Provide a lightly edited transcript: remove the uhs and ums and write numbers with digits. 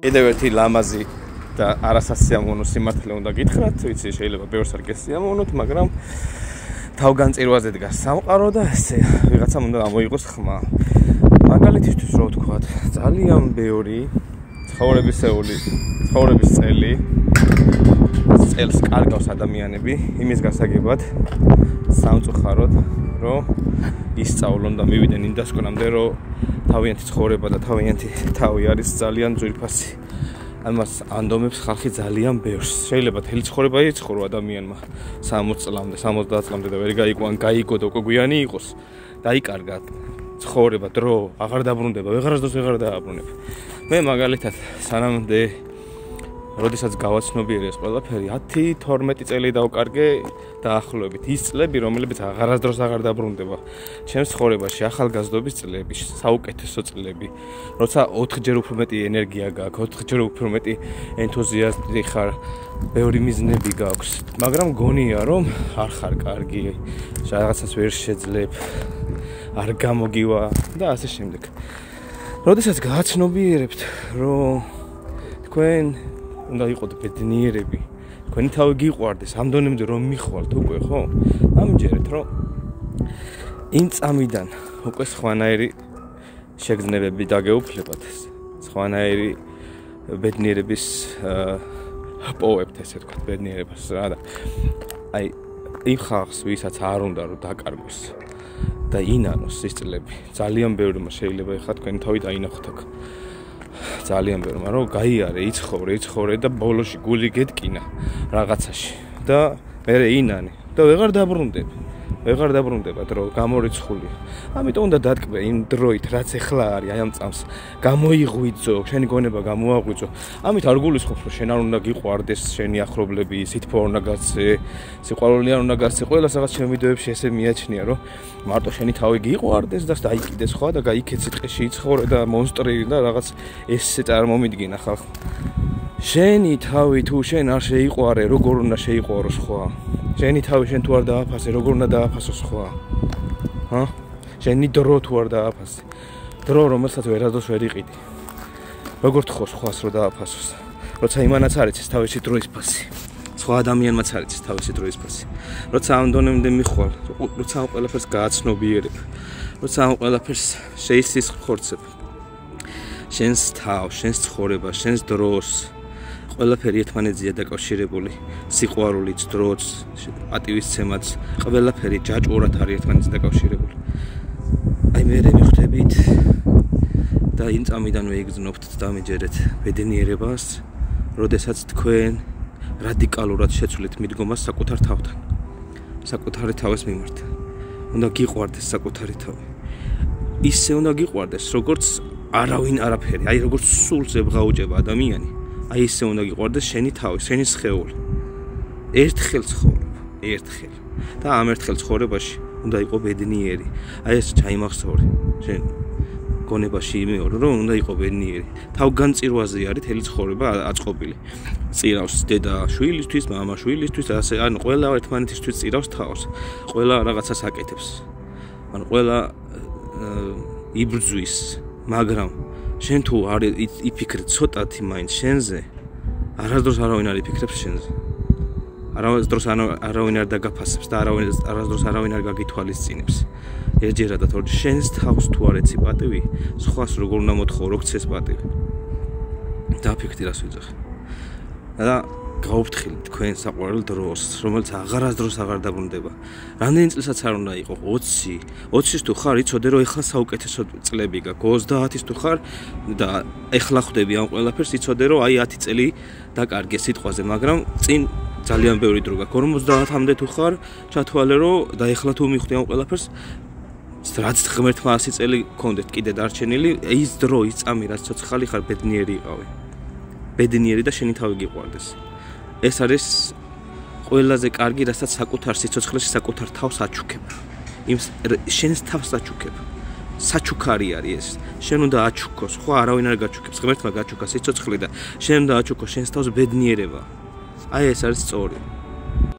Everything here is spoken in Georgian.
კიდევ ერთი ლამაზი და არასასიამოვნო სიმართლე უნდა გითხრათ, ვიცი შეიძლება ბევრს არ გესიამოვნოთ, მაგრამ თავგანწირვაზე დგას სამყარო და ესე ვიღაცამ უნდა გამოიღოს ხმა. მაგალითისთვის რო ვთქვათ, ძალიან ბევრი ცხოვრების წელს კარგავს ადამიანები იმის გასაგებად სამწუხაროდ, რომ ისწავლონ და მივიდნენ იმ დასკვნამდე, რომ თავიანთი ცხოვრება და თავიანთი თავი არის ძალიან ძვირფასი. ამას ანდომებს ხალხი ძალიან ბევრს. შეიძლება თელი ცხოვრება იცხოვრო ადამიანმა 60 წლამდე, 70 წლამდე და ვერ გაიგო ან გაიგო და უკვე გვიანი იყოს. დაიკარგა ცხოვრება, დრო, აღარ დაბრუნდება, ვეღარასდროს ვეღარ დააბრუნებ. მე მაგალითად სანამდე როდესაც გავაცნობიერე ეს ყველაფერი 10-12 წელი დავკარგე დაახლოებით ის წლები, რომლებიც აღარასდროს აღარ დაბრუნდება. ჩემს ცხოვრებაში ახალგაზრდობის წლები, საუკეთესო წლები, როცა 4-ჯერ უფრო მეტი ენერგია გაქვს, 4-ჯერ უფრო მეტი ენთუზიასტი ხარ, ბევრი მიზნები გაქვს, მაგრამ გონია რომ არ ხარ კარგი, რაღაცას ვერ შეძლებ, არ გამოგივა და ასე შემდეგ. როდესაც გააცნობიერებთ, რომ თქვენ უნდა იყოთ ბედნიერები, თქვენი თავი გიყვარდეს, ამ დონემდე რომ მიხვალთ უკვე, ხო? ამჯერეთ, რომ იმ წამიდან უკვე სხვანაირი შეგრძნებები დაგეუფლებათ, სხვანაირი ბედნიერების პოვებთ, ესე ვთქვათ, ბედნიერებას რა და აი იმ ხალხს, ვისაც არ უნდა რომ დაკარგოს და ინანოს ის წლები, ძალიან ბევრმა შეიძლება ეხლა თქვენი თავი დაინახოთ აქ. ძალიან ბევრი, მაგრამ გაიარე, იცხოვრე და ბოლოში გული გეტკინა რაღაცაში და მე ინანი და ვეღარ დაბრუნდება დრო, გამორიცხულია. ამიტომ უნდა დატკბე იმ დროით, რაც ეხლა არის, აი ამ წამს გამოიღვიძო, შენი გონება გამოაღვიძო. ამით არ გულისხმობს, რომ შენ არ უნდა გიყვარდეს შენი ახლობლები, სითბო არ უნდა გასცე, სიყვარული არ უნდა გასცე. ყველას რაღაც ჩემ ვიდეოებში ესე მიაჩნია, რომ მარტო შენი თავი გიყვარდეს და დაიკიდეს ხო და გაიქეთ სიტყეში იცხოვრე და მონსტრი და რაღაც ესე წარმომიდგინა ხალხ. შენი თავი თუ შენ არ შეიყვარე, როგორ უნდა შეიყვარო სხვა? შენი თავი შენ თუ არ დააფასე, როგორ უნდა დააფასო სხვა? ჰა? შენი დრო თუ არ დააფასე, დრო რომელსაც ვერასდროს ვერ იყიდი. როგორ თხოვს სხვას რომ დააფასოს? როცა იმანაც არ იცის თავისი დროის ფასი. სხვა ადამიანმაც არ იცის თავისი დროის ფასი. როცა ამ დონემდე მიხვალ, როცა ამ ყველაფერს გააცნობიერებ, როცა ამ ყველაფერს შეისის ხორცებ. შენს თავს, შენს ცხოვრებას, შენს დროს ყველაფერი ერთმანეთზეა დაკავშირებული, სიყვარულიც, დროც, პატივისცემაც, ყველაფერი ჯაჭვურად არის ერთმანეთზე დაკავშირებული. აი მე მიხვდებით და იმ წამიდანვე იგრძნობთ და მიჯერეთ ბედნიერებას, როდესაც თქვენ რადიკალურად შეცვლით მიდგომას საკუთარ თავთან, საკუთარი თავის მიმართ. უნდა გიყვარდეს საკუთარი თავი. ისე უნდა გიყვარდეს, როგორც არავინ არაფერი, აი როგორც სულს ებღაუჭება ადამიანი. აი ისე უნდა გიყვარდეს შენი თავი, შენი სხეული. ერთხელ ცხოვრობ, ერთხელ. და ამ ერთხელ ცხოვრებაში უნდა იყო ბედნიერი. აი ეს ჩაიმახსოვრე. შენ გონებაში იმეორო, რომ უნდა იყო ბედნიერი. თავგანწირვაზე არის თელი ცხოვრება აწყობილი. წირავს დედა შვილისთვის, მამა შვილისთვის, ასე ანუ ყველა ერთმანეთისთვის წირავს თავს. ყველა რაღაცას აკეთებს. ანუ ყველა იბრძვის, მაგრამ შენ თუ არ იფიქრე ცოტათი მაინც შენზე, არასდროს არავინ არ იფიქრებს შენზე. არასდროს არავინ არ დაგაფასებს და არასდროს არავინ არ გაგითვალისწინებს. ერთჯერადად შენს თავს თუ არ ეცი პატივი, სხვას როგორ უნდა მოთხოვო, რო გცეს პატივი. დაფიქრდი რას ვიძახი. და გაუფრთხილეთ თქვენ საყვარელ დროს, რომელიც აღარასდროს აღარ დაბრუნდება. რამდენი წელსაც არ უნდა იყო, 20-ის თუ ხარ, იცოდე რომ ეხლა საუკეთესო წლები გაქვს, 30-ის თუ ხარ და ეხლა ხვდები ამ ყველაფერს, იცოდე რომ აი 10 წელი დაკარგე სიტყვაზე, მაგრამ წინ ძალიან ბევრი დრო გაქვს. 50-მდე თუ ხარ, ჩათვალე რომ და ეხლა თუ მიხვდი ამ ყველაფერს, რაც ღმერთმა 100 წელი გქონდეთ კიდე დარჩენილი, ის დრო, ის წამი, რაც ცოცხალი ხარ, ბედნიერი იყავი. ბედნიერი და შენი თავი გიყვარდეს. ეს არის ყველაზე კარგი, რასაც საკუთარ სიცოცხლეში საკუთარ თავს აჩუქებ. შენს თავს აჩუქებ. საჩუქარი არის ეს. შენ უნდა აჩუქოს, ხო არავინ არ გაჩუქებს. ღმერთმა გაჩუქა სიცოცხლე და შენ უნდა აჩუქოს შენს თავს ბედნიერება. აი ეს არის სწორი.